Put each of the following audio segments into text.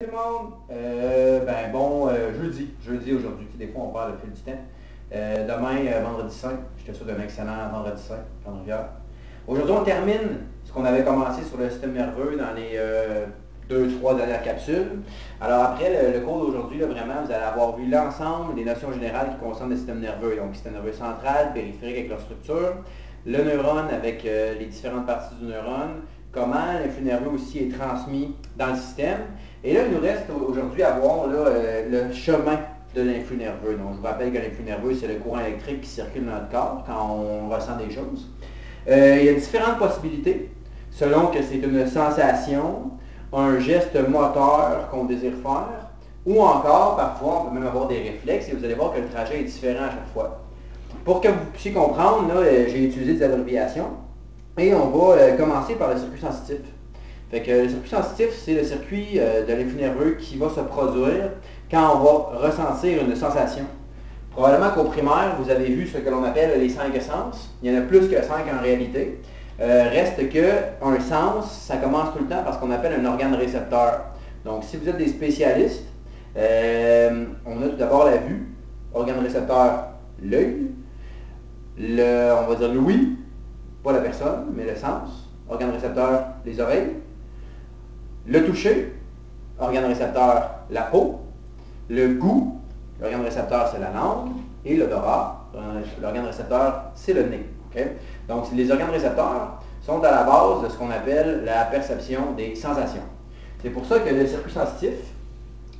Tout le monde, jeudi aujourd'hui, des fois on perd le fil du temps. Demain, vendredi saint, je te souhaite un excellent vendredi saint, Grande-Rivière. Aujourd'hui, on termine ce qu'on avait commencé sur le système nerveux dans les 2-3 dernières capsules. Alors après le cours d'aujourd'hui, vraiment, vous allez avoir vu l'ensemble des notions générales qui concernent le système nerveux. Donc, système nerveux central, périphérique avec leur structure, le neurone avec les différentes parties du neurone, comment l'influx nerveux aussi est transmis dans le système. Et là, il nous reste aujourd'hui à voir le chemin de l'influx nerveux. Donc, je vous rappelle que l'influx nerveux, c'est le courant électrique qui circule dans notre corps quand on ressent des choses. Il y a différentes possibilités, selon que c'est une sensation, un geste moteur qu'on désire faire, ou encore, parfois, on peut même avoir des réflexes, et vous allez voir que le trajet est différent à chaque fois. Pour que vous puissiez comprendre, j'ai utilisé des abréviations, et on va commencer par le circuit sensitif. Fait que le circuit sensitif, c'est le circuit de l'influx nerveux qui va se produire quand on va ressentir une sensation. Probablement qu'au primaire, vous avez vu ce que l'on appelle les 5 sens. Il y en a plus que 5 en réalité. Reste qu'un sens, ça commence tout le temps par ce qu'on appelle un organe récepteur. Donc, si vous êtes des spécialistes, on a tout d'abord la vue, organe récepteur, l'œil, on va dire l'ouïe, pas la personne, mais le sens, organe récepteur, les oreilles, le toucher, organe récepteur, la peau, le goût, l'organe récepteur, c'est la langue, et l'odorat, l'organe récepteur, c'est le nez. Okay? Donc, les organes récepteurs sont à la base de ce qu'on appelle la perception des sensations. C'est pour ça que le circuit sensitif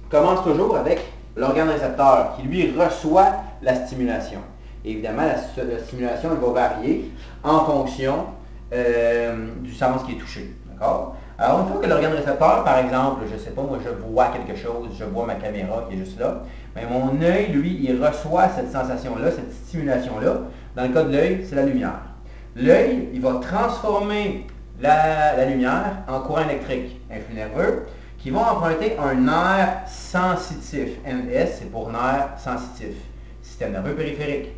commence toujours avec l'organe récepteur qui, lui, reçoit la stimulation. Et évidemment, la stimulation elle va varier en fonction du sens qui est touché. D'accord? Alors, une fois que l'organe récepteur, par exemple, je ne sais pas, moi je vois quelque chose, je vois ma caméra qui est juste là, mais mon œil, lui, il reçoit cette sensation-là, cette stimulation-là. Dans le cas de l'œil, c'est la lumière. L'œil, il va transformer la lumière en courant électrique, influx nerveux, qui va emprunter un nerf sensitif. NS, c'est pour nerf sensitif. Système nerveux périphérique.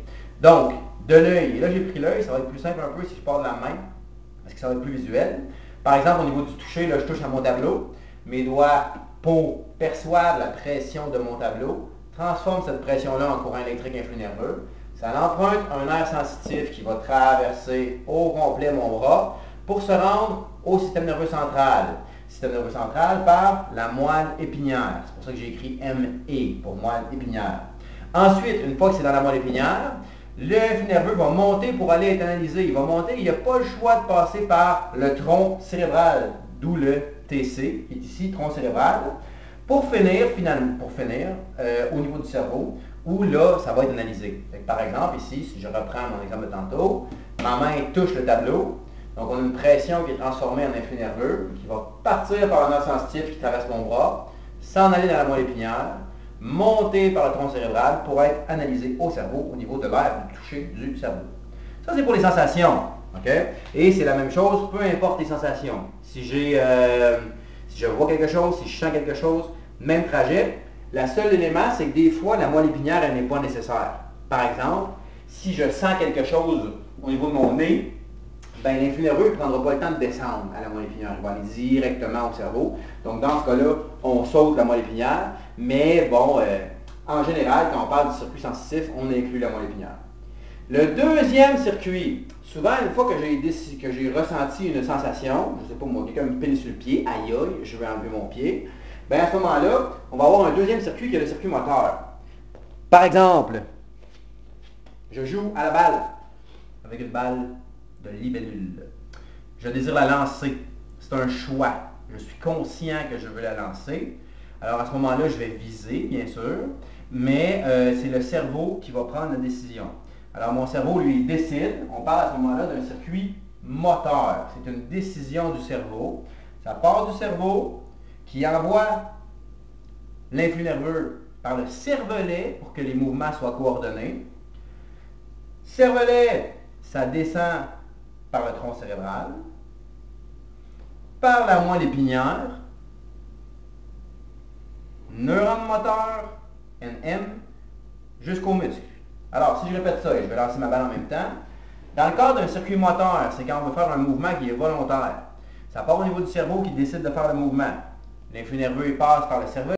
Donc, de l'œil, et là j'ai pris l'œil, ça va être plus simple un peu si je pars de la main, parce que ça va être plus visuel. Par exemple, au niveau du toucher, là, je touche à mon tableau, mes doigts perçoivent la pression de mon tableau, transforment cette pression-là en courant électrique influx nerveux. Ça emprunte un nerf sensitif qui va traverser au complet mon bras pour se rendre au système nerveux central. Système nerveux central par la moelle épinière. C'est pour ça que j'ai écrit ME pour moelle épinière. Ensuite, une fois que c'est dans la moelle épinière, l'influx nerveux va monter pour aller être analysé. Il va monter, il n'y a pas le choix de passer par le tronc cérébral, d'où le TC, qui est ici, tronc cérébral, pour finir au niveau du cerveau, où là, ça va être analysé. Par exemple, ici, si je reprends mon exemple de tantôt, ma main touche le tableau, donc on a une pression qui est transformée en influx nerveux, qui va partir par un nerf sensitif qui traverse mon bras, s'en aller dans la moelle épinière, monter par le tronc cérébral pour être analysé au cerveau au niveau de l'air du toucher du cerveau. Ça, c'est pour les sensations. Okay? Et c'est la même chose, peu importe les sensations. Si je vois quelque chose, si je sens quelque chose, même trajet. Le seul élément, c'est que des fois, la moelle épinière, elle n'est pas nécessaire. Par exemple, si je sens quelque chose au niveau de mon nez, ben, l'influx nerveux ne prendra pas le temps de descendre à la moelle épinière. Il va aller directement au cerveau. Donc, dans ce cas-là, on saute la moelle épinière. Mais bon, en général, quand on parle du circuit sensitif, on inclut la moelle épinière. Le deuxième circuit, souvent, une fois que j'ai ressenti une sensation, je ne sais pas moi, quelqu'un me pile sur le pied, aïe aïe, je vais enlever mon pied, bien à ce moment-là, on va avoir un deuxième circuit qui est le circuit moteur. Par exemple, je joue à la balle avec une balle de libellule. Je désire la lancer. C'est un choix. Je suis conscient que je veux la lancer. Alors à ce moment-là, je vais viser, bien sûr, mais c'est le cerveau qui va prendre la décision. Alors mon cerveau, lui, décide. On parle à ce moment-là d'un circuit moteur. C'est une décision du cerveau. Ça part du cerveau qui envoie l'influx nerveux par le cervelet pour que les mouvements soient coordonnés. Cervelet, ça descend par le tronc cérébral, par la moelle épinière, neurone moteur, NM, jusqu'au muscle. Alors, si je répète ça et je vais lancer ma balle en même temps, dans le cadre d'un circuit moteur, c'est quand on veut faire un mouvement qui est volontaire. Ça part au niveau du cerveau qui décide de faire le mouvement. L'influx nerveux il passe par le cerveau.